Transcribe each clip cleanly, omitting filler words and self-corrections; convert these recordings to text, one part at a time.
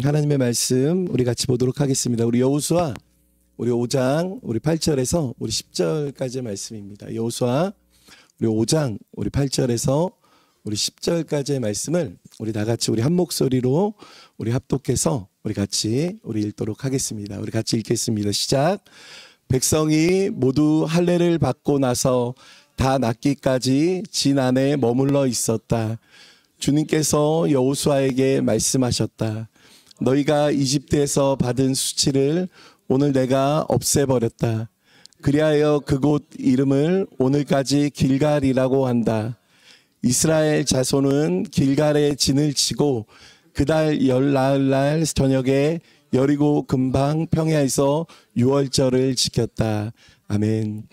하나님의 말씀 우리 같이 보도록 하겠습니다. 우리 여호수아 우리 5장 우리 8절에서 우리 10절까지의 말씀입니다. 여호수아 우리 5장 우리 8절에서 우리 10절까지의 말씀을 우리 다 같이 우리 한 목소리로 우리 합독해서 우리 같이 우리 읽도록 하겠습니다. 우리 같이 읽겠습니다. 시작. 백성이 모두 할례를 받고 나서 다 낫기까지 진 안에 머물러 있었다. 주님께서 여호수아에게 말씀하셨다. 너희가 이집트에서 받은 수치를 오늘 내가 없애버렸다. 그리하여 그곳 이름을 오늘까지 길갈이라고 한다. 이스라엘 자손은 길갈에 진을 치고 그달 열나흘날 저녁에 여리고 근방 평야에서 유월절을 지켰다. 아멘.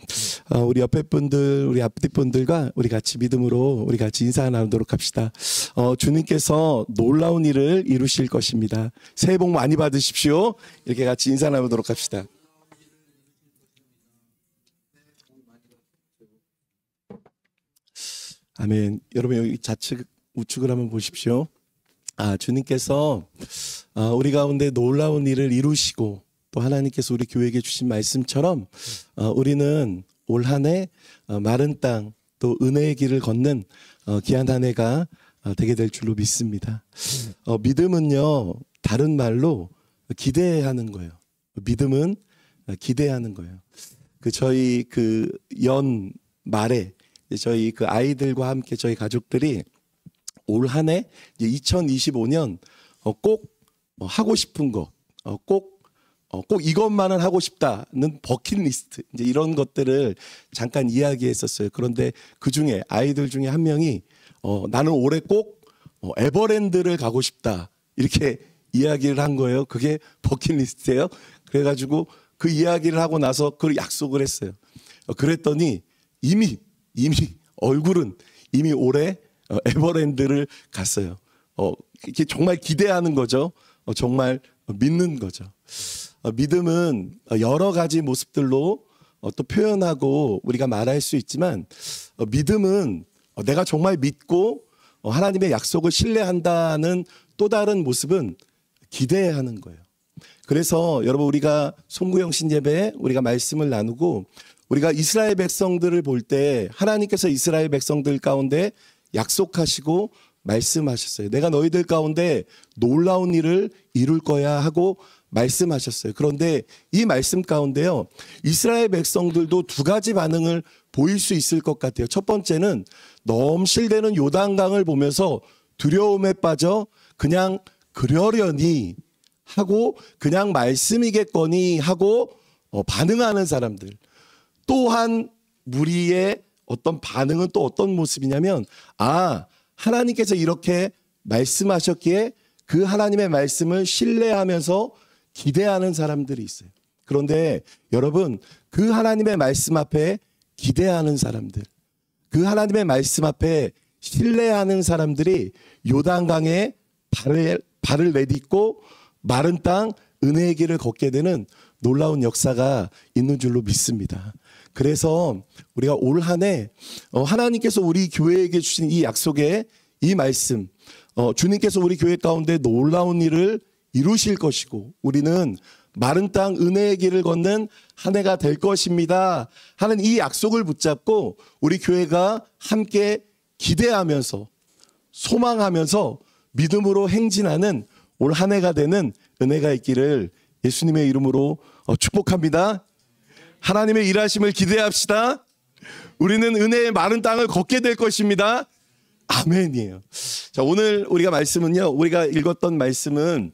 우리 옆에 분들, 우리 앞뒤 분들과 우리 같이 믿음으로 우리 같이 인사 나누도록 합시다. 주님께서 놀라운 일을 이루실 것입니다. 새해 복 많이 받으십시오. 이렇게 같이 인사 나누도록 합시다. 아멘. 여러분 여기 좌측 우측을 한번 보십시오. 주님께서 우리 가운데 놀라운 일을 이루시고 또 하나님께서 우리 교회에게 주신 말씀처럼 우리는 올 한 해 마른 땅 또 은혜의 길을 걷는 귀한 한 해가 되게 될 줄로 믿습니다. 믿음은요 다른 말로 기대하는 거예요. 믿음은 기대하는 거예요. 저희 연 말에 저희 아이들과 함께 저희 가족들이 올 한 해 2025년 꼭 하고 싶은 거 꼭 이것만은 하고 싶다는 버킷리스트 이제 이런 것들을 잠깐 이야기했었어요. 그런데 그 중에 아이들 중에 한 명이 나는 올해 꼭 에버랜드를 가고 싶다 이렇게 이야기를 한 거예요. 그게 버킷리스트예요. 그래가지고 그 이야기를 하고 나서 그걸 약속을 했어요. 그랬더니 이미 얼굴은 이미 올해 에버랜드를 갔어요. 이게 정말 기대하는 거죠. 정말 믿는 거죠. 믿음은 여러 가지 모습들로 또 표현하고 우리가 말할 수 있지만 믿음은 내가 정말 믿고 하나님의 약속을 신뢰한다는 또 다른 모습은 기대하는 거예요. 그래서 여러분 우리가 송구영신 예배에 우리가 말씀을 나누고 우리가 이스라엘 백성들을 볼 때 하나님께서 이스라엘 백성들 가운데 약속하시고 말씀하셨어요. 내가 너희들 가운데 놀라운 일을 이룰 거야 하고 말씀하셨어요. 그런데 이 말씀 가운데요 이스라엘 백성들도 두 가지 반응을 보일 수 있을 것 같아요. 첫 번째는 넘실대는 요단강을 보면서 두려움에 빠져 그냥 그러려니 하고 그냥 말씀이겠거니 하고 반응하는 사람들. 또한 무리의 어떤 반응은 또 어떤 모습이냐면 하나님께서 이렇게 말씀하셨기에 그 하나님의 말씀을 신뢰하면서 기대하는 사람들이 있어요. 그런데 여러분 그 하나님의 말씀 앞에 기대하는 사람들 그 하나님의 말씀 앞에 신뢰하는 사람들이 요단강에 발을 내딛고 마른 땅 은혜의 길을 걷게 되는 놀라운 역사가 있는 줄로 믿습니다. 그래서 우리가 올 한 해 하나님께서 우리 교회에게 주신 이 약속의 이 말씀 주님께서 우리 교회 가운데 놀라운 일을 이루실 것이고 우리는 마른 땅 은혜의 길을 걷는 한 해가 될 것입니다 하는 이 약속을 붙잡고 우리 교회가 함께 기대하면서 소망하면서 믿음으로 행진하는 올 한 해가 되는 은혜가 있기를 예수님의 이름으로 축복합니다. 하나님의 일하심을 기대합시다. 우리는 은혜의 마른 땅을 걷게 될 것입니다. 아멘이에요. 자, 오늘 우리가 말씀은요. 우리가 읽었던 말씀은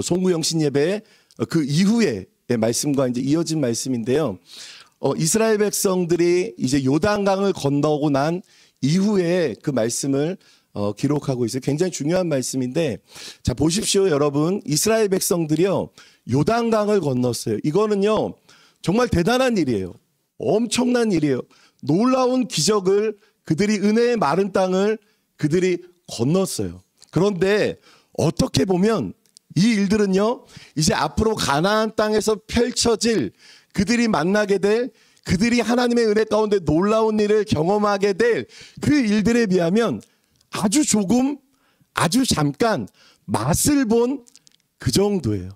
송구영신 예배 그 이후의 말씀과 이제 이어진 말씀인데요. 이스라엘 백성들이 이제 요단강을 건너고 난 이후에 그 말씀을 기록하고 있어요. 굉장히 중요한 말씀인데 자 보십시오 여러분. 이스라엘 백성들이요. 요단강을 건넜어요. 이거는요. 정말 대단한 일이에요. 엄청난 일이에요. 놀라운 기적을 그들이 은혜의 마른 땅을 그들이 건넜어요. 그런데 어떻게 보면 이 일들은요. 이제 앞으로 가나안 땅에서 펼쳐질 그들이 만나게 될 그들이 하나님의 은혜 가운데 놀라운 일을 경험하게 될 그 일들에 비하면 아주 조금 아주 잠깐 맛을 본 그 정도예요.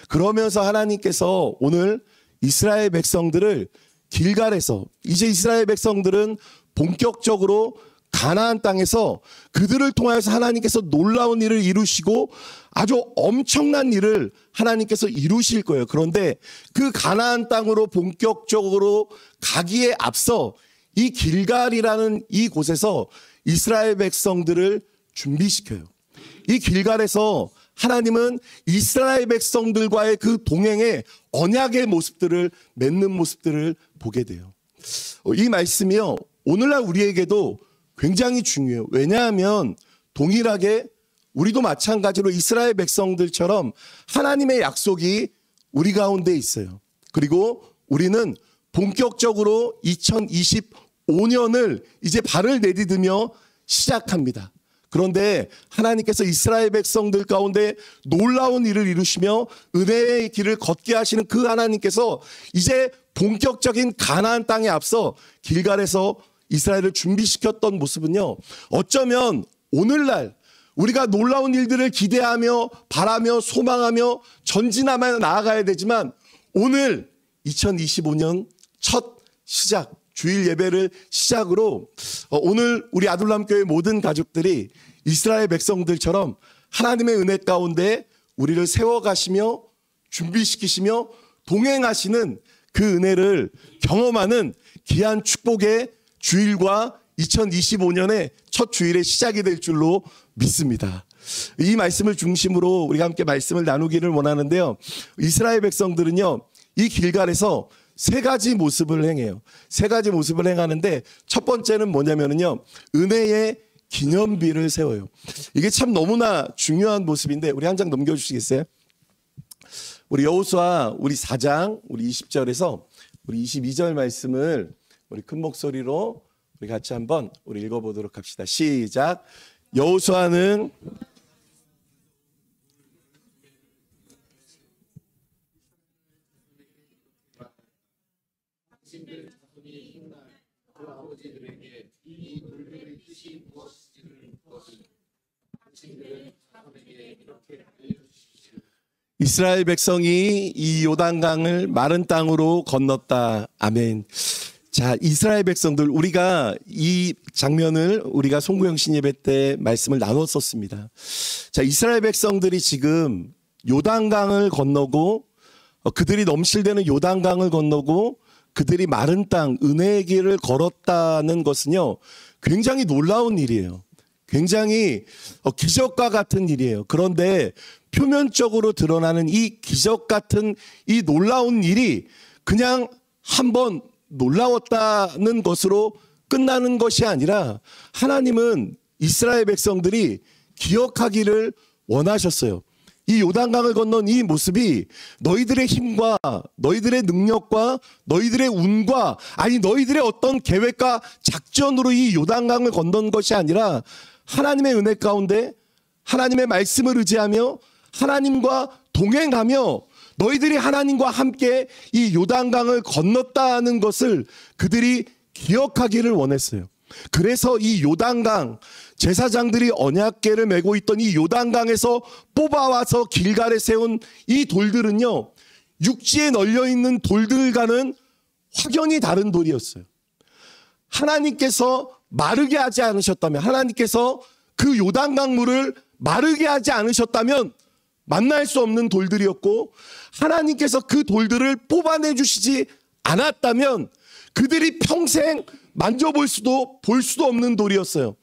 그러면서 하나님께서 오늘 이스라엘 백성들을 길갈에서, 이제 이스라엘 백성들은 본격적으로 가나안 땅에서 그들을 통하여서 하나님께서 놀라운 일을 이루시고 아주 엄청난 일을 하나님께서 이루실 거예요. 그런데 그 가나안 땅으로 본격적으로 가기에 앞서 이 길갈이라는 이 곳에서 이스라엘 백성들을 준비시켜요. 이 길갈에서 하나님은 이스라엘 백성들과의 그 동행의 언약의 모습들을 맺는 모습들을 보게 돼요. 이 말씀이요, 오늘날 우리에게도 굉장히 중요해요. 왜냐하면 동일하게 우리도 마찬가지로 이스라엘 백성들처럼 하나님의 약속이 우리 가운데 있어요. 그리고 우리는 본격적으로 2025년을 이제 발을 내디디며 시작합니다. 그런데 하나님께서 이스라엘 백성들 가운데 놀라운 일을 이루시며 은혜의 길을 걷게 하시는 그 하나님께서 이제 본격적인 가나안 땅에 앞서 길갈에서 이스라엘을 준비시켰던 모습은요, 어쩌면 오늘날 우리가 놀라운 일들을 기대하며 바라며 소망하며 전진하며 나아가야 되지만 오늘 2025년 첫 시작, 주일 예배를 시작으로 오늘 우리 아둘람교회 모든 가족들이 이스라엘 백성들처럼 하나님의 은혜 가운데 우리를 세워가시며 준비시키시며 동행하시는 그 은혜를 경험하는 귀한 축복의 주일과 2025년의 첫 주일의 시작이 될 줄로 믿습니다. 이 말씀을 중심으로 우리가 함께 말씀을 나누기를 원하는데요. 이스라엘 백성들은요, 이 길갈에서 세 가지 모습을 행해요. 세 가지 모습을 행하는데 첫 번째는 뭐냐면요, 은혜의 기념비를 세워요. 이게 참 너무나 중요한 모습인데 우리 한 장 넘겨주시겠어요? 우리 여호수아 우리 4장 우리 20절에서 우리 22절 말씀을 우리 큰 목소리로 우리 같이 한번 우리 읽어보도록 합시다. 시작. 여호수아는 이스라엘 백성이 이 요단강을 마른 땅으로 건넜다. 아멘. 자, 이스라엘 백성들, 우리가 이 장면을 우리가 송구영신 예배 때 말씀을 나눴었습니다. 자, 이스라엘 백성들이 지금 요단강을 건너고 그들이 넘실대는 요단강을 건너고 그들이 마른 땅, 은혜의 길을 걸었다는 것은요, 굉장히 놀라운 일이에요. 굉장히 기적과 같은 일이에요. 그런데 표면적으로 드러나는 이 기적 같은 이 놀라운 일이 그냥 한번 놀라웠다는 것으로 끝나는 것이 아니라 하나님은 이스라엘 백성들이 기억하기를 원하셨어요. 이 요단강을 건넌 이 모습이 너희들의 힘과 너희들의 능력과 너희들의 운과 아니 너희들의 어떤 계획과 작전으로 이 요단강을 건넌 것이 아니라 하나님의 은혜 가운데 하나님의 말씀을 의지하며 하나님과 동행하며 너희들이 하나님과 함께 이 요단강을 건넜다는 것을 그들이 기억하기를 원했어요. 그래서 이 요단강, 제사장들이 언약궤를 메고 있던 이 요단강에서 뽑아와서 길갈에 세운 이 돌들은요, 육지에 널려있는 돌들과는 확연히 다른 돌이었어요. 하나님께서 마르게 하지 않으셨다면, 하나님께서 그 요단강 물을 마르게 하지 않으셨다면 만날 수 없는 돌들이었고, 하나님께서 그 돌들을 뽑아내 주시지 않았다면 그들이 평생 만져볼 수도 볼 수도 없는 돌이었어요.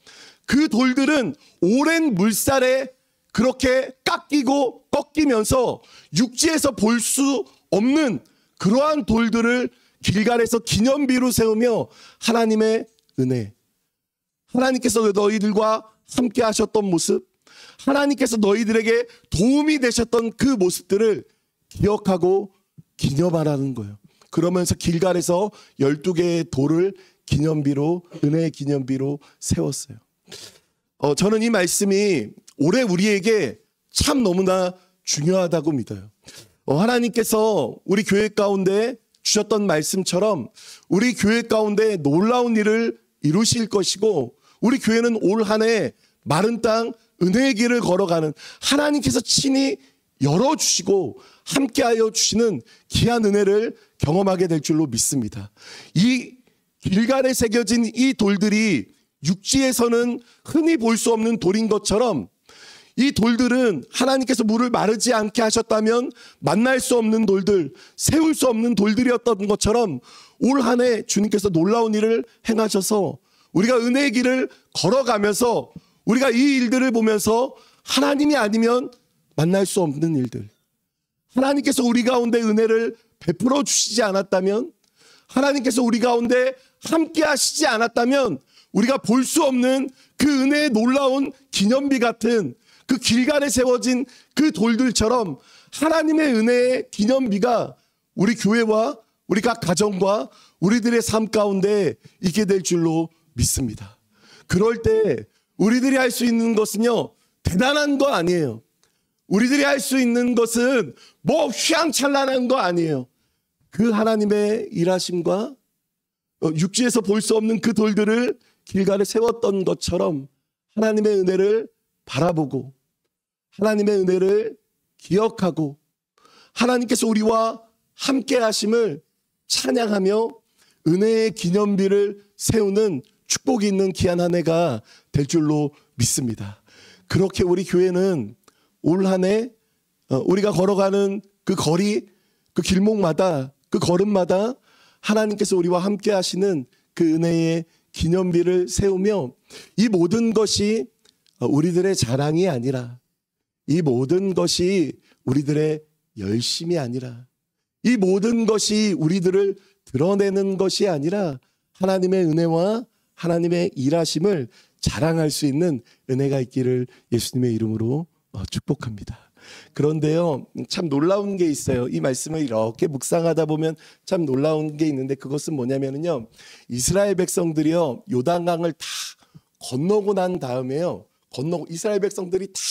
그 돌들은 오랜 물살에 그렇게 깎이고 꺾이면서 육지에서 볼 수 없는 그러한 돌들을 길갈에서 기념비로 세우며 하나님의 은혜, 하나님께서 너희들과 함께 하셨던 모습, 하나님께서 너희들에게 도움이 되셨던 그 모습들을 기억하고 기념하라는 거예요. 그러면서 길갈에서 12개의 돌을 기념비로, 은혜의 기념비로 세웠어요. 저는 이 말씀이 올해 우리에게 참 너무나 중요하다고 믿어요. 하나님께서 우리 교회 가운데 주셨던 말씀처럼 우리 교회 가운데 놀라운 일을 이루실 것이고, 우리 교회는 올 한 해 마른 땅, 은혜의 길을 걸어가는 하나님께서 친히 열어주시고 함께하여 주시는 귀한 은혜를 경험하게 될 줄로 믿습니다. 이 길갈에 새겨진 이 돌들이 육지에서는 흔히 볼 수 없는 돌인 것처럼 이 돌들은 하나님께서 물을 마르지 않게 하셨다면 만날 수 없는 돌들, 세울 수 없는 돌들이었던 것처럼 올 한 해 주님께서 놀라운 일을 행하셔서 우리가 은혜의 길을 걸어가면서 우리가 이 일들을 보면서 하나님이 아니면 만날 수 없는 일들, 하나님께서 우리 가운데 은혜를 베풀어 주시지 않았다면, 하나님께서 우리 가운데 함께 하시지 않았다면 우리가 볼 수 없는 그 은혜의 놀라운 기념비 같은 그 길갈에 세워진 그 돌들처럼 하나님의 은혜의 기념비가 우리 교회와 우리 각 가정과 우리들의 삶 가운데 있게 될 줄로 믿습니다. 그럴 때 우리들이 할 수 있는 것은요, 대단한 거 아니에요. 우리들이 할 수 있는 것은 뭐 휘황찬란한 거 아니에요. 그 하나님의 일하심과 육지에서 볼 수 없는 그 돌들을 길갈에 세웠던 것처럼 하나님의 은혜를 바라보고 하나님의 은혜를 기억하고 하나님께서 우리와 함께 하심을 찬양하며 은혜의 기념비를 세우는 축복이 있는 귀한 한 해가 될 줄로 믿습니다. 그렇게 우리 교회는 올 한 해 우리가 걸어가는 그 거리, 그 길목마다, 그 걸음마다 하나님께서 우리와 함께 하시는 그 은혜의 기념비를 세우며 이 모든 것이 우리들의 자랑이 아니라, 이 모든 것이 우리들의 열심이 아니라, 이 모든 것이 우리들을 드러내는 것이 아니라 하나님의 은혜와 하나님의 일하심을 자랑할 수 있는 은혜가 있기를 예수님의 이름으로 축복합니다. 그런데요, 참 놀라운 게 있어요. 이 말씀을 이렇게 묵상하다 보면 참 놀라운 게 있는데, 그것은 뭐냐면요, 이스라엘 백성들이요 요단강을 다 건너고 난 다음에요, 이스라엘 백성들이 다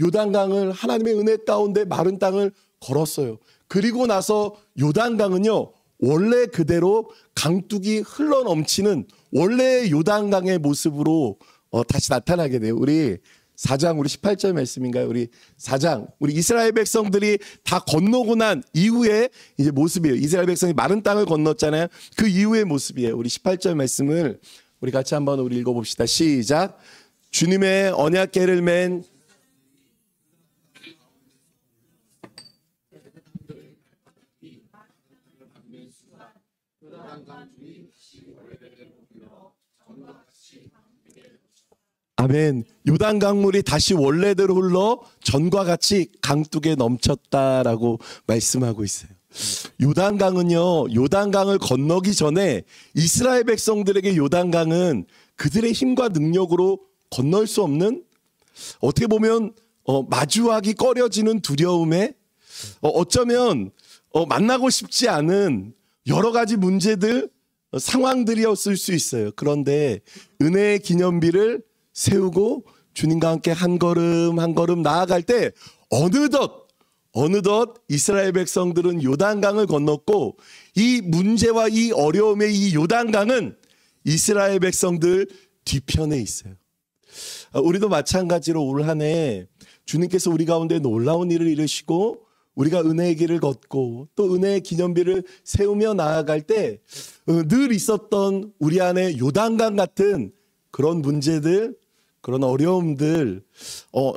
요단강을 하나님의 은혜 가운데 마른 땅을 걸었어요. 그리고 나서 요단강은요 원래 그대로 강둑이 흘러 넘치는 원래의 요단강의 모습으로 다시 나타나게 돼요. 우리 4장 우리 18절 말씀인가요? 우리 4장 우리 이스라엘 백성들이 다 건너고 난 이후에 이제 모습이에요. 이스라엘 백성이 마른 땅을 건넜잖아요. 그 이후의 모습이에요. 우리 18절 말씀을 우리 같이 한번 우리 읽어봅시다. 시작. 주님의 언약궤를 맨 아멘. 요단 강물이 다시 원래대로 흘러 전과 같이 강둑에 넘쳤다라고 말씀하고 있어요. 요단강은요, 요단강을 건너기 전에 이스라엘 백성들에게 요단강은 그들의 힘과 능력으로 건널 수 없는, 어떻게 보면 마주하기 꺼려지는 두려움에, 어쩌면 만나고 싶지 않은 여러 가지 문제들, 상황들이었을 수 있어요. 그런데 은혜의 기념비를 세우고 주님과 함께 한 걸음 한 걸음 나아갈 때 어느덧 이스라엘 백성들은 요단강을 건넜고, 이 문제와 이 어려움의 이 요단강은 이스라엘 백성들 뒤편에 있어요. 우리도 마찬가지로 올 한 해 주님께서 우리 가운데 놀라운 일을 이루시고 우리가 은혜의 길을 걷고 또 은혜의 기념비를 세우며 나아갈 때 늘 있었던 우리 안에 요단강 같은 그런 문제들, 그런 어려움들,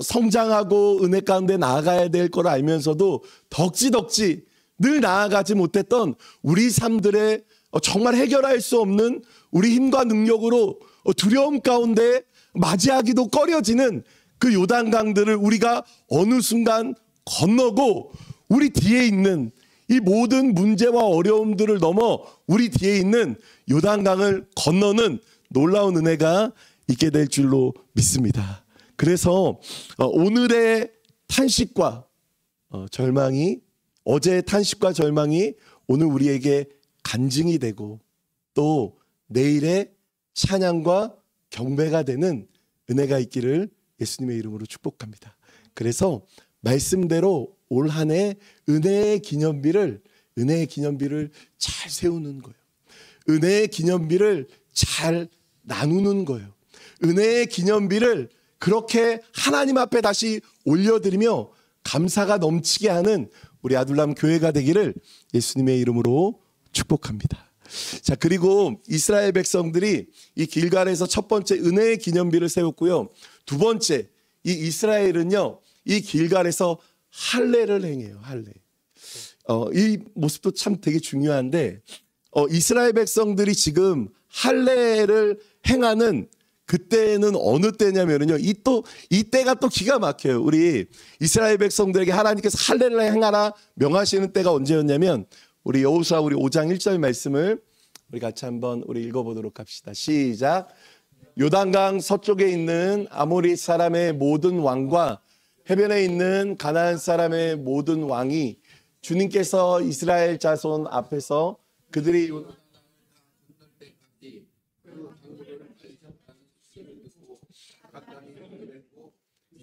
성장하고 은혜 가운데 나아가야 될 걸 알면서도 덕지덕지 늘 나아가지 못했던 우리 삶들의 정말 해결할 수 없는 우리 힘과 능력으로 두려움 가운데 맞이하기도 꺼려지는 그 요단강들을 우리가 어느 순간 건너고 우리 뒤에 있는 이 모든 문제와 어려움들을 넘어 우리 뒤에 있는 요단강을 건너는 놀라운 은혜가 있게 될 줄로 믿습니다. 그래서 오늘의 탄식과 절망이, 어제의 탄식과 절망이 오늘 우리에게 간증이 되고 또 내일의 찬양과 경배가 되는 은혜가 있기를 예수님의 이름으로 축복합니다. 그래서 말씀대로 올 한 해 은혜의 기념비를 잘 세우는 거예요. 은혜의 기념비를 잘 나누는 거예요. 은혜의 기념비를 그렇게 하나님 앞에 다시 올려드리며 감사가 넘치게 하는 우리 아둘람 교회가 되기를 예수님의 이름으로 축복합니다. 자, 그리고 이스라엘 백성들이 이 길갈에서 첫 번째 은혜의 기념비를 세웠고요. 두 번째, 이 이스라엘은요, 이 길갈에서 할례를 행해요. 할례. 이 모습도 참 되게 중요한데, 이스라엘 백성들이 지금 할례를 행하는 그때는 어느 때냐면요, 이때가 또 기가 막혀요. 우리 이스라엘 백성들에게 하나님께서 할례를 행하라 명하시는 때가 언제였냐면, 우리 여호수아 우리 5장 1절 말씀을 우리 같이 한번 우리 읽어보도록 합시다. 시작. 요단강 서쪽에 있는 아모리 사람의 모든 왕과 해변에 있는 가나안 사람의 모든 왕이 주님께서 이스라엘 자손 앞에서 그들이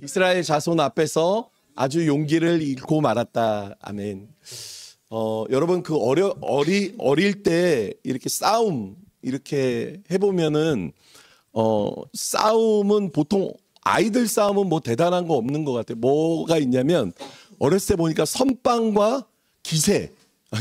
이스라엘 자손 앞에서 아주 용기를 잃고 말았다. 아멘. 여러분 그 어릴 때 이렇게 싸움 이렇게 해보면은 싸움은 보통 아이들 싸움은 뭐 대단한 거 없는 것 같아요. 뭐가 있냐면 어렸을 때 보니까 선빵과 기세,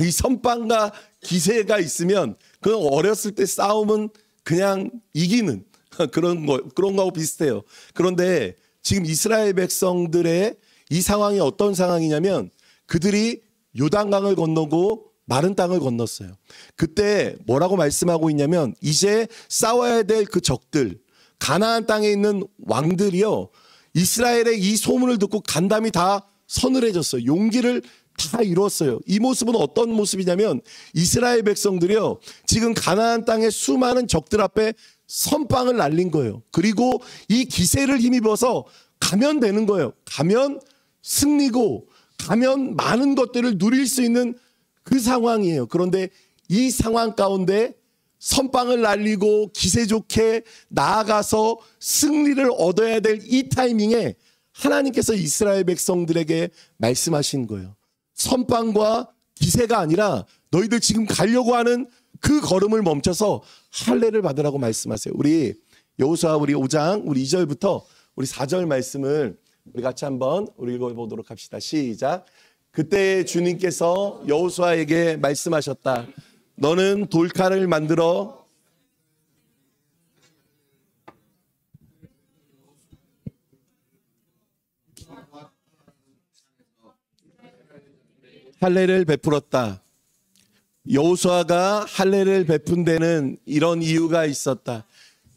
이 선빵과 기세가 있으면 그 어렸을 때 싸움은 그냥 이기는 그런 거하고 비슷해요. 그런데 지금 이스라엘 백성들의 이 상황이 어떤 상황이냐면 그들이 요단강을 건너고 마른 땅을 건넜어요. 그때 뭐라고 말씀하고 있냐면 이제 싸워야 될 그 적들, 가나안 땅에 있는 왕들이요, 이스라엘의 이 소문을 듣고 간담이 다 서늘해졌어요. 용기를 다 이뤘어요. 이 모습은 어떤 모습이냐면 이스라엘 백성들이요, 지금 가나안 땅의 수많은 적들 앞에 선빵을 날린 거예요. 그리고 이 기세를 힘입어서 가면 되는 거예요. 가면 승리고 가면 많은 것들을 누릴 수 있는 그 상황이에요. 그런데 이 상황 가운데 선빵을 날리고 기세 좋게 나아가서 승리를 얻어야 될 이 타이밍에 하나님께서 이스라엘 백성들에게 말씀하신 거예요. 선빵과 기세가 아니라 너희들 지금 가려고 하는 그 걸음을 멈춰서 할례를 받으라고 말씀하세요. 우리 여호수아 우리 5장 우리 2절부터 우리 4절 말씀을 우리 같이 한번 우리 읽어보도록 합시다. 시작. 그때 주님께서 여호수아에게 말씀하셨다. 너는 돌칼을 만들어 할례를 베풀었다. 여호수아가 할례를 베푼 데는 이런 이유가 있었다.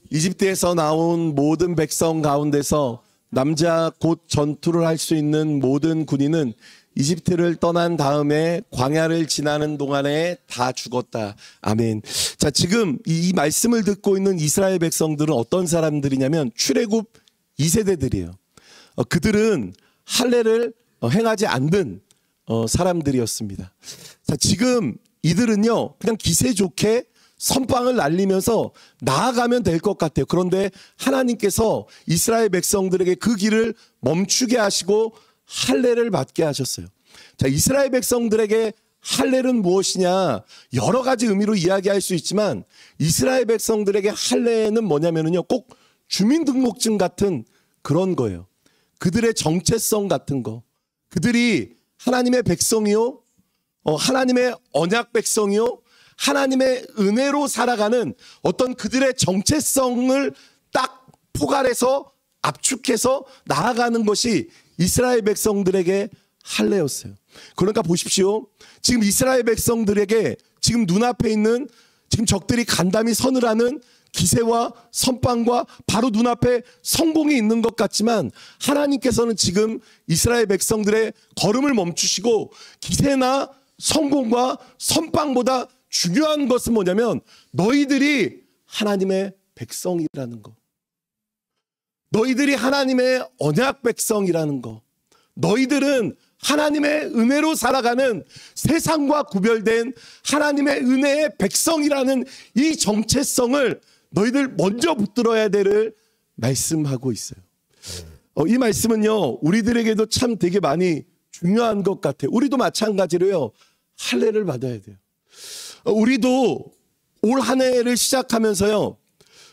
이집트에서 나온 모든 백성 가운데서 남자 곧 전투를 할 수 있는 모든 군인은 이집트를 떠난 다음에 광야를 지나는 동안에 다 죽었다. 아멘. 자, 지금 이 말씀을 듣고 있는 이스라엘 백성들은 어떤 사람들이냐면 출애굽 2세대들이에요. 그들은 할례를 행하지 않는 사람들이었습니다. 자, 지금 이들은요, 그냥 기세 좋게 선빵을 날리면서 나아가면 될 것 같아요. 그런데 하나님께서 이스라엘 백성들에게 그 길을 멈추게 하시고 할례를 받게 하셨어요. 자, 이스라엘 백성들에게 할례는 무엇이냐? 여러 가지 의미로 이야기할 수 있지만 이스라엘 백성들에게 할례는 뭐냐면요, 꼭 주민등록증 같은 그런 거예요. 그들의 정체성 같은 거. 그들이 하나님의 백성이요, 하나님의 언약 백성이요, 하나님의 은혜로 살아가는 어떤 그들의 정체성을 딱 포괄해서 압축해서 나아가는 것이 이스라엘 백성들에게 할례였어요. 그러니까 보십시오. 지금 이스라엘 백성들에게 지금 눈앞에 있는 지금 적들이 간담이 서늘하는 기세와 선빵과 바로 눈앞에 성공이 있는 것 같지만 하나님께서는 지금 이스라엘 백성들의 걸음을 멈추시고 기세나 성공과 선빵보다 중요한 것은 뭐냐면 너희들이 하나님의 백성이라는 거. 너희들이 하나님의 언약 백성이라는 거. 너희들은 하나님의 은혜로 살아가는 세상과 구별된 하나님의 은혜의 백성이라는 이 정체성을 너희들 먼저 붙들어야 되를 말씀하고 있어요. 이 말씀은요, 우리들에게도 참 되게 많이 중요한 것 같아요. 우리도 마찬가지로요, 할례를 받아야 돼요. 우리도 올 한 해를 시작하면서요,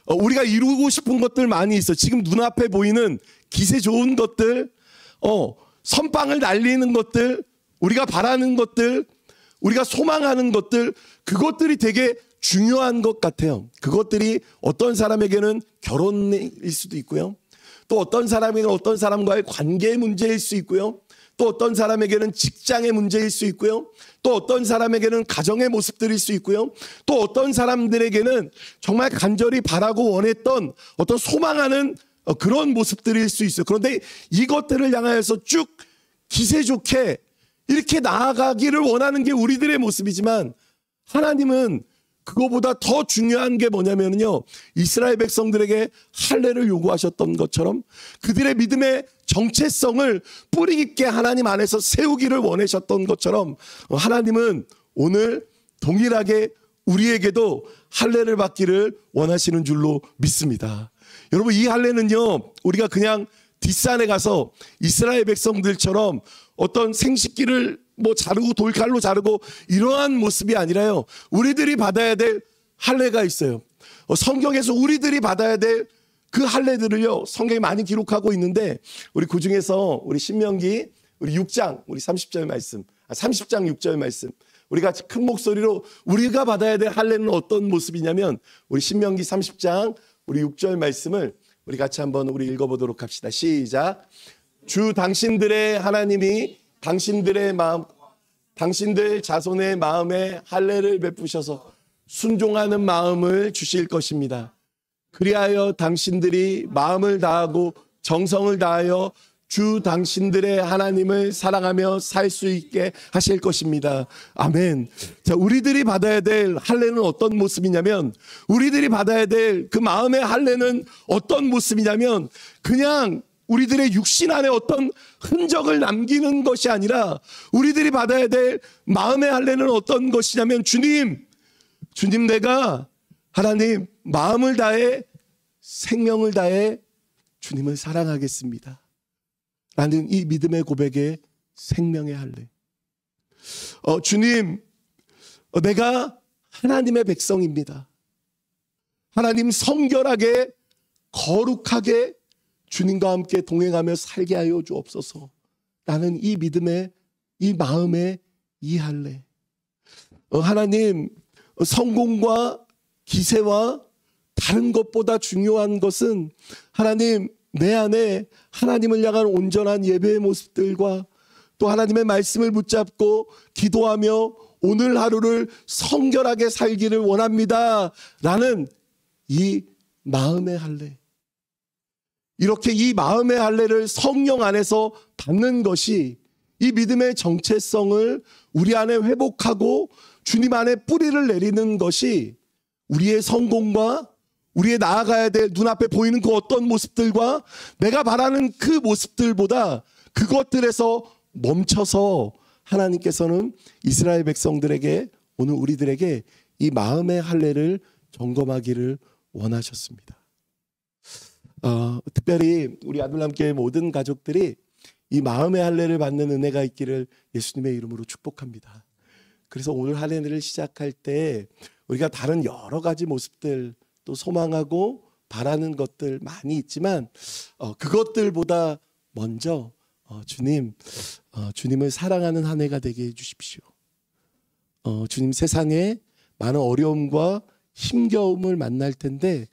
우리가 이루고 싶은 것들 많이 있어요. 지금 눈앞에 보이는 기세 좋은 것들, 선빵을 날리는 것들, 우리가 바라는 것들, 우리가 소망하는 것들, 그것들이 되게 중요한 것 같아요. 그것들이 어떤 사람에게는 결혼일 수도 있고요. 또 어떤 사람에게는 어떤 사람과의 관계의 문제일 수 있고요. 또 어떤 사람에게는 직장의 문제일 수 있고요. 또 어떤 사람에게는 가정의 모습들일 수 있고요. 또 어떤 사람들에게는 정말 간절히 바라고 원했던 어떤 소망하는 그런 모습들일 수 있어요. 그런데 이것들을 향하여서 쭉 기세 좋게 이렇게 나아가기를 원하는 게 우리들의 모습이지만 하나님은 그거보다 더 중요한 게 뭐냐면요, 이스라엘 백성들에게 할례를 요구하셨던 것처럼 그들의 믿음의 정체성을 뿌리 깊게 하나님 안에서 세우기를 원하셨던 것처럼 하나님은 오늘 동일하게 우리에게도 할례를 받기를 원하시는 줄로 믿습니다. 여러분, 이 할례는요, 우리가 그냥 뒷산에 가서 이스라엘 백성들처럼 어떤 생식기를 자르고 돌칼로 자르고 이러한 모습이 아니라요, 우리들이 받아야 될 할례가 있어요. 성경에서 우리들이 받아야 될 그 할례들을요, 성경이 많이 기록하고 있는데, 우리 그 중에서 우리 신명기 우리 6장 우리 30절 말씀, 30장 6절 말씀, 우리가 큰 목소리로 우리가 받아야 될 할례는 어떤 모습이냐면, 우리 신명기 30장 우리 6절 말씀을 우리 같이 한번 우리 읽어보도록 합시다. 시작. 주 당신들의 하나님이 당신들의 마음, 당신들 자손의 마음에 할례를 베푸셔서 순종하는 마음을 주실 것입니다. 그리하여 당신들이 마음을 다하고 정성을 다하여 주 당신들의 하나님을 사랑하며 살 수 있게 하실 것입니다. 아멘. 자, 우리들이 받아야 될 할례는 어떤 모습이냐면, 우리들이 받아야 될 그 마음의 할례는 어떤 모습이냐면, 그냥 우리들의 육신 안에 어떤 흔적을 남기는 것이 아니라, 우리들이 받아야 될 마음의 할례는 어떤 것이냐면, 주님 내가 하나님 마음을 다해 생명을 다해 주님을 사랑하겠습니다 라는 이 믿음의 고백의 생명의 할례. 주님, 내가 하나님의 백성입니다. 하나님, 성결하게 거룩하게 주님과 함께 동행하며 살게 하여 주옵소서 라는 이 믿음의, 이 마음의 이 할례. 하나님, 성공과 기세와 다른 것보다 중요한 것은 하나님, 내 안에 하나님을 향한 온전한 예배의 모습들과 또 하나님의 말씀을 붙잡고 기도하며 오늘 하루를 성결하게 살기를 원합니다 라는 이 마음의 할례. 이렇게 이 마음의 할례를 성령 안에서 받는 것이 이 믿음의 정체성을 우리 안에 회복하고 주님 안에 뿌리를 내리는 것이 우리의 성공과 우리의 나아가야 될 눈앞에 보이는 그 어떤 모습들과 내가 바라는 그 모습들보다 그것들에서 멈춰서 하나님께서는 이스라엘 백성들에게, 오늘 우리들에게 이 마음의 할례를 점검하기를 원하셨습니다. 특별히 우리 아둘람교회 모든 가족들이 이 마음의 할례를 받는 은혜가 있기를 예수님의 이름으로 축복합니다. 그래서 오늘 할례를 시작할 때 우리가 다른 여러 가지 모습들, 또 소망하고 바라는 것들 많이 있지만 그것들보다 먼저 주님을 사랑하는 한 해가 되게 해주십시오. 주님, 세상에 많은 어려움과 힘겨움을 만날 텐데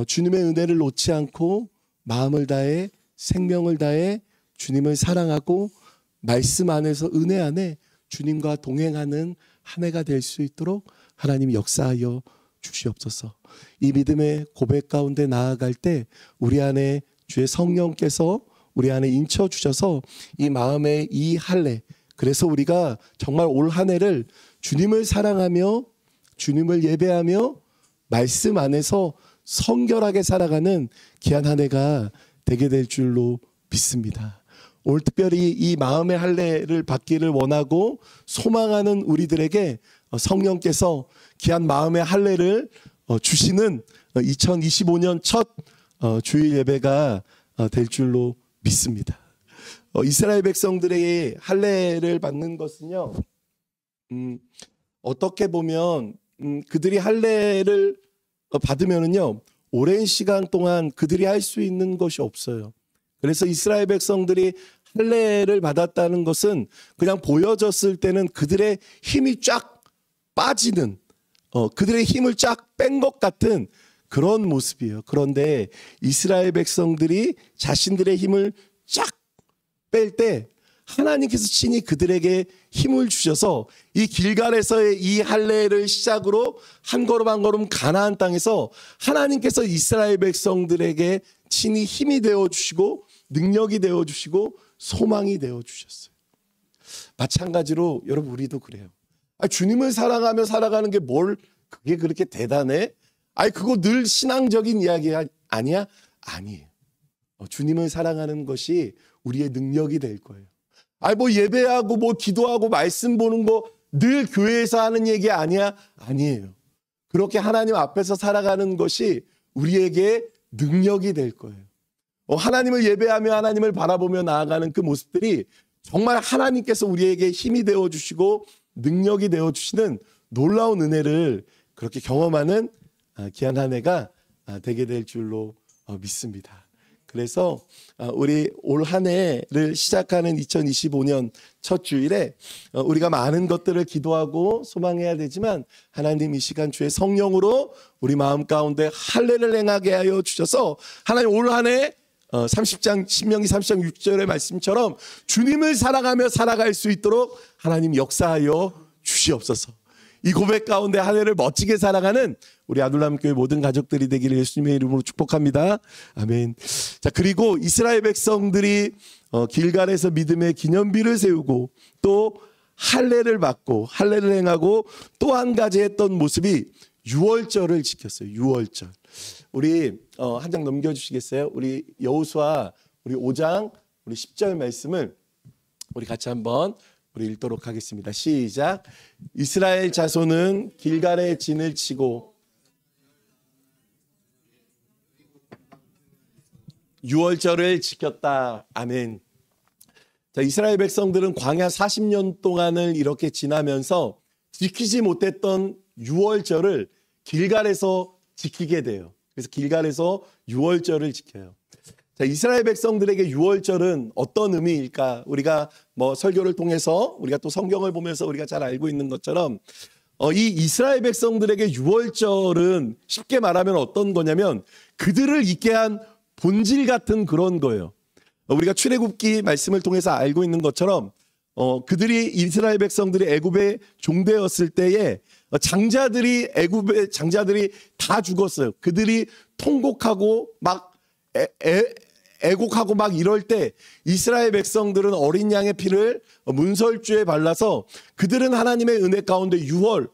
주님의 은혜를 놓지 않고 마음을 다해 생명을 다해 주님을 사랑하고 말씀 안에서 은혜 안에 주님과 동행하는 한 해가 될 수 있도록 하나님 역사하여 주시옵소서. 이 믿음의 고백 가운데 나아갈 때 우리 안에 주의 성령께서 우리 안에 인쳐 주셔서 이 마음의 이 할례, 그래서 우리가 정말 올 한 해를 주님을 사랑하며 주님을 예배하며 말씀 안에서 성결하게 살아가는 귀한 한 해가 되게 될 줄로 믿습니다. 오늘 특별히 이 마음의 할례를 받기를 원하고 소망하는 우리들에게 성령께서 귀한 마음의 할례를 주시는 2025년 첫 주일 예배가 될 줄로 믿습니다. 이스라엘 백성들의 할례를 받는 것은요, 어떻게 보면 그들이 할례를 받으면은요, 오랜 시간 동안 그들이 할 수 있는 것이 없어요. 그래서 이스라엘 백성들이 할례를 받았다는 것은 그냥 보여졌을 때는 그들의 힘이 쫙 빠지는, 그들의 힘을 쫙 뺀 것 같은 그런 모습이에요. 그런데 이스라엘 백성들이 자신들의 힘을 쫙 뺄 때 하나님께서 친히 그들에게 힘을 주셔서 이 길갈에서의 이 할례를 시작으로 한 걸음 한 걸음 가나안 땅에서 하나님께서 이스라엘 백성들에게 친히 힘이 되어주시고 능력이 되어주시고 소망이 되어주셨어요. 마찬가지로 여러분 우리도 그래요. 주님을 사랑하며 살아가는 게 그게 그렇게 대단해? 그거 늘 신앙적인 이야기 아니야? 아니에요. 주님을 사랑하는 것이 우리의 능력이 될 거예요. 뭐 예배하고 뭐 기도하고 말씀 보는 거 늘 교회에서 하는 얘기 아니야? 아니에요. 그렇게 하나님 앞에서 살아가는 것이 우리에게 능력이 될 거예요. 하나님을 예배하며 하나님을 바라보며 나아가는 그 모습들이 정말 하나님께서 우리에게 힘이 되어주시고 능력이 되어주시는 놀라운 은혜를 그렇게 경험하는 귀한 한 해가 되게 될 줄로 믿습니다. 그래서 우리 올 한 해를 시작하는 2025년 첫 주일에 우리가 많은 것들을 기도하고 소망해야 되지만 하나님 이 시간 주의 성령으로 우리 마음 가운데 할례를 행하게 하여 주셔서 하나님 올 한 해 30장 신명기 30장 6절의 말씀처럼 주님을 사랑하며 살아갈 수 있도록 하나님 역사하여 주시옵소서. 이 고백 가운데 한 해를 멋지게 살아가는 우리 아둘람교회 모든 가족들이 되기를 예수님의 이름으로 축복합니다. 아멘. 자, 그리고 이스라엘 백성들이 길갈에서 믿음의 기념비를 세우고 또 할례를 받고 할례를 행하고 또 한 가지 했던 모습이 유월절을 지켰어요. 유월절. 우리 한 장 넘겨주시겠어요? 우리 여호수아 우리 5장 우리 10절 말씀을 우리 같이 한번 우리 읽도록 하겠습니다. 시작. 이스라엘 자손은 길갈에 진을 치고 유월절을 지켰다. 아멘. 자, 이스라엘 백성들은 광야 40년 동안을 이렇게 지나면서 지키지 못했던 유월절을 길갈에서 지키게 돼요. 그래서 길갈에서 유월절을 지켜요. 자, 이스라엘 백성들에게 유월절은 어떤 의미일까? 우리가 뭐 설교를 통해서 우리가 또 성경을 보면서 우리가 잘 알고 있는 것처럼 이 이스라엘 백성들에게 유월절은 쉽게 말하면 어떤 거냐면 그들을 있게 한 본질 같은 그런 거예요. 우리가 출애굽기 말씀을 통해서 알고 있는 것처럼 그들이 이스라엘 백성들이 애굽에 종되었을 때에 애굽의 장자들이 다 죽었어요. 그들이 통곡하고 막 애곡하고 막 이럴 때 이스라엘 백성들은 어린 양의 피를 문설주에 발라서 그들은 하나님의 은혜 가운데 유월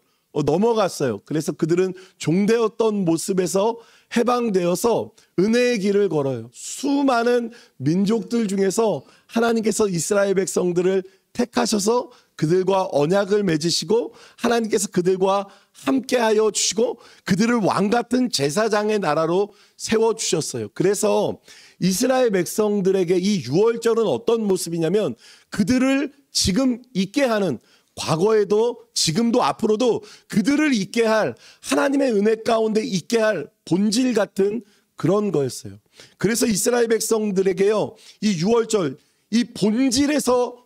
넘어갔어요. 그래서 그들은 종되었던 모습에서 해방되어서 은혜의 길을 걸어요. 수많은 민족들 중에서 하나님께서 이스라엘 백성들을 택하셔서 그들과 언약을 맺으시고 하나님께서 그들과 함께하여 주시고 그들을 왕같은 제사장의 나라로 세워주셨어요. 그래서 이스라엘 백성들에게 이 유월절은 어떤 모습이냐면 그들을 지금 있게 하는 과거에도 지금도 앞으로도 그들을 있게 할 하나님의 은혜 가운데 있게 할 본질 같은 그런 거였어요. 그래서 이스라엘 백성들에게요 이 유월절 이 본질에서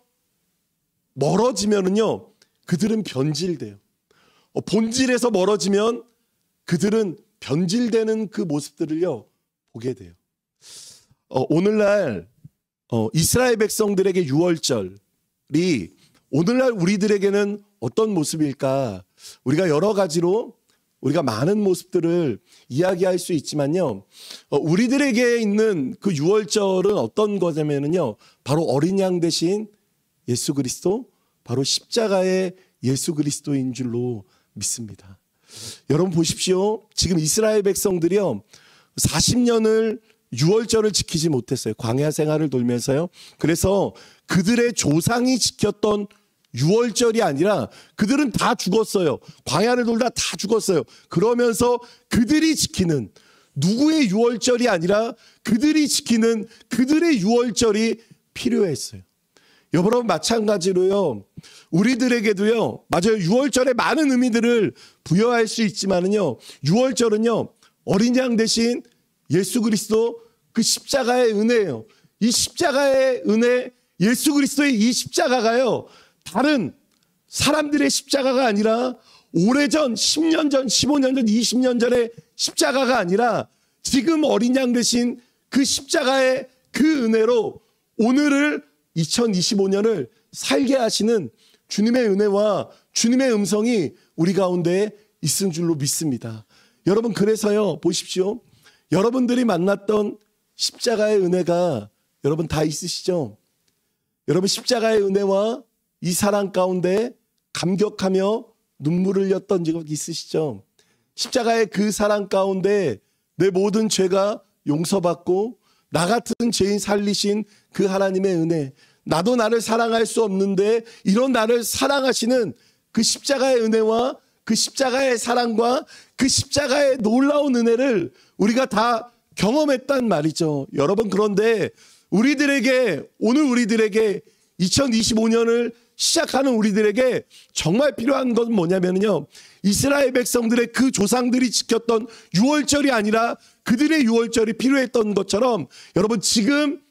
멀어지면은요 그들은 변질돼요. 본질에서 멀어지면 그들은 변질되는 그 모습들을요 보게 돼요. 오늘날 이스라엘 백성들에게 유월절이 오늘날 우리들에게는 어떤 모습일까? 우리가 여러 가지로 우리가 많은 모습들을 이야기할 수 있지만요. 우리들에게 있는 그 유월절은 어떤 거냐면요. 바로 어린 양 대신 예수 그리스도, 바로 십자가의 예수 그리스도인 줄로 믿습니다. 여러분 보십시오. 지금 이스라엘 백성들이요. 40년을 유월절을 지키지 못했어요. 광야 생활을 돌면서요. 그래서 그들의 조상이 지켰던 유월절이 아니라 그들은 다 죽었어요. 광야를 돌다 다 죽었어요. 그러면서 그들이 지키는 누구의 유월절이 아니라 그들이 지키는 그들의 유월절이 필요했어요. 여러분 마찬가지로요. 우리들에게도요. 맞아요. 유월절에 많은 의미들을 부여할 수 있지만은요. 유월절은요. 어린 양 대신 예수 그리스도 그 십자가의 은혜예요. 이 십자가의 은혜, 예수 그리스도의 이 십자가가요, 다른 사람들의 십자가가 아니라 오래전 10년 전, 15년 전, 20년 전의 십자가가 아니라 지금 어린 양 되신 그 십자가의 그 은혜로 오늘을 2025년을 살게 하시는 주님의 은혜와 주님의 음성이 우리 가운데 있은 줄로 믿습니다. 여러분, 그래서요, 보십시오. 여러분들이 만났던 십자가의 은혜가 여러분 다 있으시죠? 여러분, 십자가의 은혜와 이 사랑 가운데 감격하며 눈물을 흘렸던 적 있으시죠? 십자가의 그 사랑 가운데 내 모든 죄가 용서받고 나 같은 죄인 살리신 그 하나님의 은혜, 나도 나를 사랑할 수 없는데 이런 나를 사랑하시는 그 십자가의 은혜와 그 십자가의 사랑과 그 십자가의 놀라운 은혜를 우리가 다 경험했단 말이죠. 여러분, 그런데 오늘 우리들에게 2025년을 시작하는 우리들에게 정말 필요한 건 뭐냐면요, 이스라엘 백성들의 그 조상들이 지켰던 유월절이 아니라 그들의 유월절이 필요했던 것처럼 여러분, 지금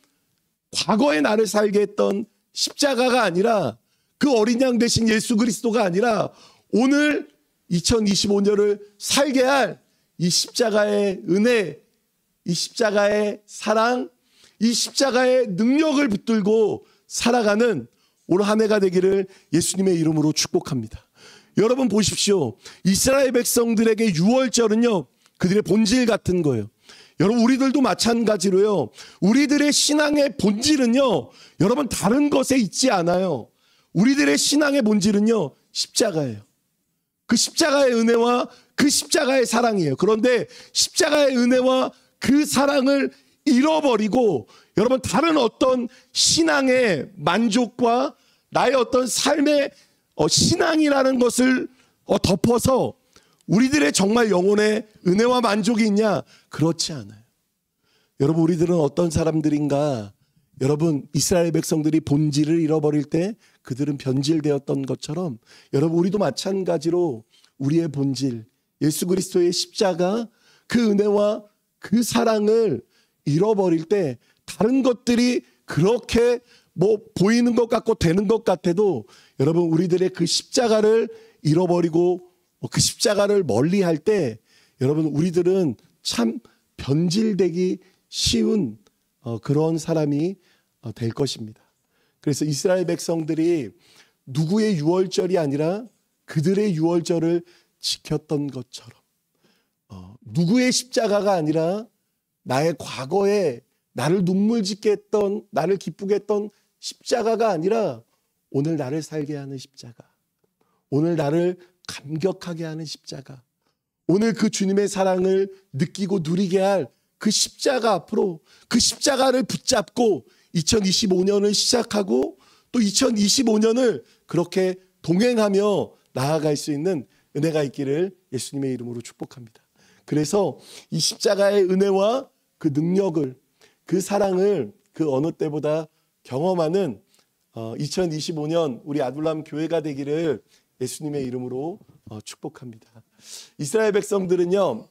과거의 나를 살게 했던 십자가가 아니라 그 어린 양 되신 예수 그리스도가 아니라 오늘 2025년을 살게 할 이 십자가의 은혜, 이 십자가의 사랑, 이 십자가의 능력을 붙들고 살아가는 올 한 해가 되기를 예수님의 이름으로 축복합니다. 여러분, 보십시오. 이스라엘 백성들에게 유월절은요, 그들의 본질 같은 거예요. 여러분, 우리들도 마찬가지로요, 우리들의 신앙의 본질은요, 여러분, 다른 것에 있지 않아요. 우리들의 신앙의 본질은요, 십자가예요. 그 십자가의 은혜와 그 십자가의 사랑이에요. 그런데 십자가의 은혜와 그 사랑을 잃어버리고 여러분, 다른 어떤 신앙의 만족과 나의 어떤 삶의 신앙이라는 것을 덮어서 우리들의 정말 영혼의 은혜와 만족이 있냐? 그렇지 않아요. 여러분, 우리들은 어떤 사람들인가? 여러분, 이스라엘 백성들이 본질을 잃어버릴 때 그들은 변질되었던 것처럼 여러분, 우리도 마찬가지로 우리의 본질, 예수 그리스도의 십자가, 그 은혜와 그 사랑을 잃어버릴 때 다른 것들이 그렇게 보이는 것 같고 되는 것 같아도 여러분, 우리들의 그 십자가를 잃어버리고 그 십자가를 멀리할 때 여러분, 우리들은 참 변질되기 쉬운 그런 사람이 될 것입니다. 그래서 이스라엘 백성들이 누구의 유월절이 아니라 그들의 유월절을 지켰던 것처럼 누구의 십자가가 아니라 나의 과거에 나를 눈물 짓게 했던, 나를 기쁘게 했던 십자가가 아니라 오늘 나를 살게 하는 십자가, 오늘 나를 감격하게 하는 십자가, 오늘 그 주님의 사랑을 느끼고 누리게 할 그 십자가 앞으로, 그 십자가를 붙잡고 2025년을 시작하고 또 2025년을 그렇게 동행하며 나아갈 수 있는 은혜가 있기를 예수님의 이름으로 축복합니다. 그래서 이 십자가의 은혜와 그 능력을, 그 사랑을 그 어느 때보다 경험하는 2025년 우리 아둘람 교회가 되기를 예수님의 이름으로 축복합니다. 이스라엘 백성들은요,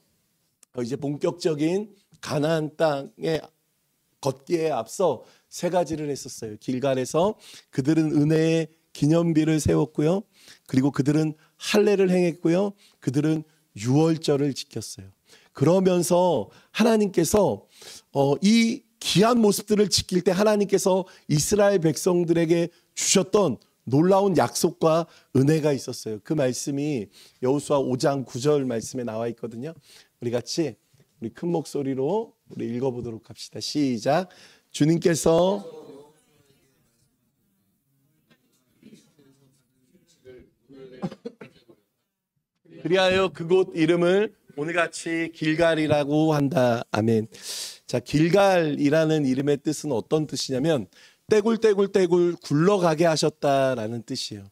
이제 본격적인 가나안 땅에 걷기에 앞서 세 가지를 했었어요. 길갈에서 그들은 은혜의 기념비를 세웠고요, 그리고 그들은 할례를 행했고요, 그들은 유월절을 지켰어요. 그러면서 하나님께서 이 귀한 모습들을 지킬 때 하나님께서 이스라엘 백성들에게 주셨던 놀라운 약속과 은혜가 있었어요. 그 말씀이 여호수아 5장 9절 말씀에 나와 있거든요. 우리 같이 우리 큰 목소리로 우리 읽어보도록 합시다. 시작. 주님께서 그리하여 그곳 이름을 오늘같이 길갈이라고 한다. 아멘. 자, 길갈이라는 이름의 뜻은 어떤 뜻이냐면 떼굴떼굴떼굴 굴러가게 하셨다라는 뜻이에요.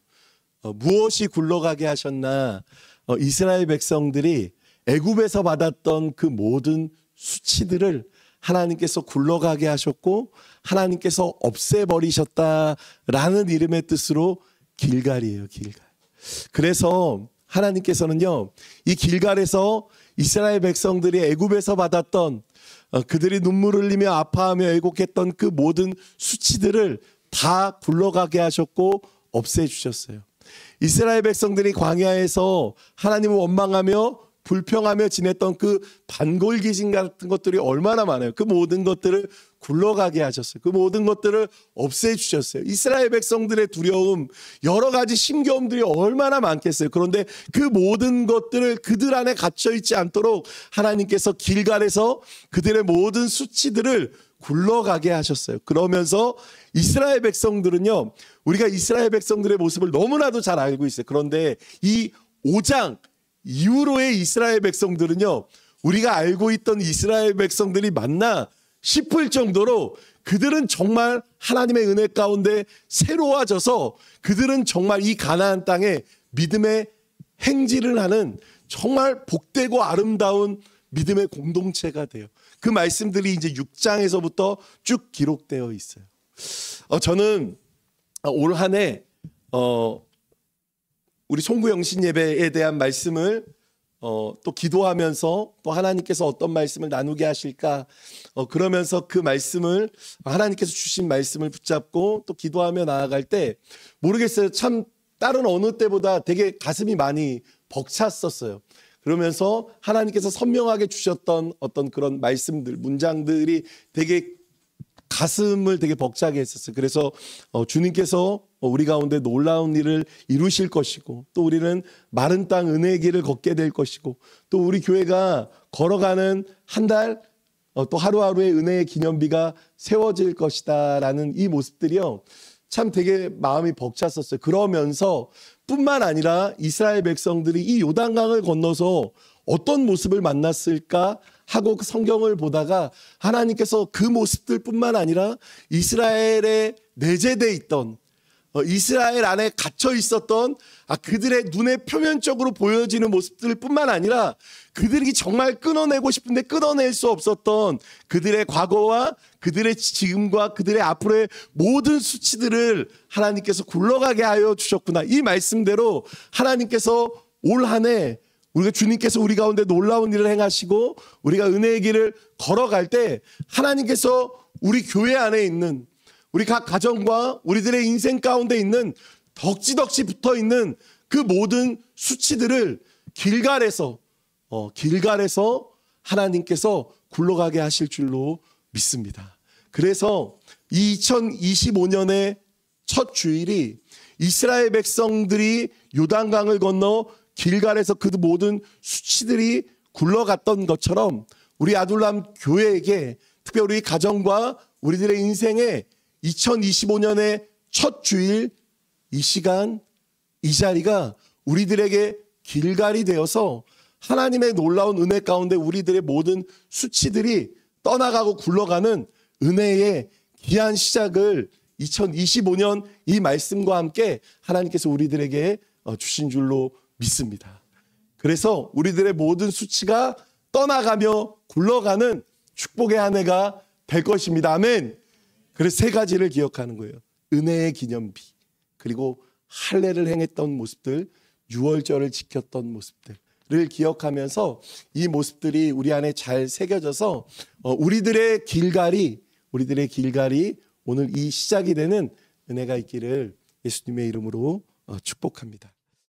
무엇이 굴러가게 하셨나? 이스라엘 백성들이 애굽에서 받았던 그 모든 수치들을 하나님께서 굴러가게 하셨고 하나님께서 없애버리셨다라는 이름의 뜻으로 길갈이에요. 길갈. 그래서 하나님께서는요, 이 길갈에서 이스라엘 백성들이 애굽에서 받았던 그들이 눈물을 흘리며 아파하며 애곡했던 그 모든 수치들을 다 굴러가게 하셨고 없애주셨어요. 이스라엘 백성들이 광야에서 하나님을 원망하며 불평하며 지냈던 그 반골기진 같은 것들이 얼마나 많아요. 그 모든 것들을 굴러가게 하셨어요. 그 모든 것들을 없애주셨어요. 이스라엘 백성들의 두려움, 여러 가지 심겨움들이 얼마나 많겠어요. 그런데 그 모든 것들을 그들 안에 갇혀있지 않도록 하나님께서 길갈에서 그들의 모든 수치들을 굴러가게 하셨어요. 그러면서 이스라엘 백성들은요, 우리가 이스라엘 백성들의 모습을 너무나도 잘 알고 있어요. 그런데 이 5장 이후로의 이스라엘 백성들은요, 우리가 알고 있던 이스라엘 백성들이 맞나 싶을 정도로 그들은 정말 하나님의 은혜 가운데 새로워져서 그들은 정말 이 가나안 땅에 믿음의 행진을 하는 정말 복되고 아름다운 믿음의 공동체가 돼요. 그 말씀들이 이제 6장에서부터 쭉 기록되어 있어요. 저는 올 한 해 우리 송구영신 예배에 대한 말씀을 또 기도하면서 또 하나님께서 어떤 말씀을 나누게 하실까 그러면서 그 말씀을 하나님께서 주신 말씀을 붙잡고 또 기도하며 나아갈 때 모르겠어요. 참 다른 어느 때보다 되게 가슴이 많이 벅찼었어요. 그러면서 하나님께서 선명하게 주셨던 어떤 그런 말씀들, 문장들이 되게 가슴을 되게 벅차게 했었어요. 그래서 주님께서 우리 가운데 놀라운 일을 이루실 것이고 또 우리는 마른 땅 은혜의 길을 걷게 될 것이고 또 우리 교회가 걸어가는 한 달 또 하루하루의 은혜의 기념비가 세워질 것이다 라는 이 모습들이요, 참 되게 마음이 벅찼었어요. 그러면서 뿐만 아니라 이스라엘 백성들이 이 요단강을 건너서 어떤 모습을 만났을까 하고 그 성경을 보다가 하나님께서 그 모습들 뿐만 아니라 이스라엘에 내재되어 있던 이스라엘 안에 갇혀 있었던 그들의 눈에 표면적으로 보여지는 모습들 뿐만 아니라 그들이 정말 끊어내고 싶은데 끊어낼 수 없었던 그들의 과거와 그들의 지금과 그들의 앞으로의 모든 수치들을 하나님께서 굴러가게 하여 주셨구나. 이 말씀대로 하나님께서 올 한 해 우리가 주님께서 우리 가운데 놀라운 일을 행하시고 우리가 은혜의 길을 걸어갈 때 하나님께서 우리 교회 안에 있는 우리 각 가정과 우리들의 인생 가운데 있는 덕지덕지 붙어있는 그 모든 수치들을 길갈에서 하나님께서 굴러가게 하실 줄로 믿습니다. 그래서 2025년의 첫 주일이 이스라엘 백성들이 요단강을 건너 길갈에서 그 모든 수치들이 굴러갔던 것처럼 우리 아둘람 교회에게 특별히 우리 가정과 우리들의 인생에 2025년의 첫 주일 이 시간 이 자리가 우리들에게 길갈이 되어서 하나님의 놀라운 은혜 가운데 우리들의 모든 수치들이 떠나가고 굴러가는 은혜의 귀한 시작을 2025년 이 말씀과 함께 하나님께서 우리들에게 주신 줄로 믿습니다. 그래서 우리들의 모든 수치가 떠나가며 굴러가는 축복의 한 해가 될 것입니다. 아멘. 그래서 세 가지를 기억하는 거예요. 은혜의 기념비, 그리고 할례를 행했던 모습들, 유월절을 지켰던 모습들을 기억하면서 이 모습들이 우리 안에 잘 새겨져서 우리들의 길갈이 오늘 이 시작이 되는 은혜가 있기를 예수님의 이름으로 축복합니다.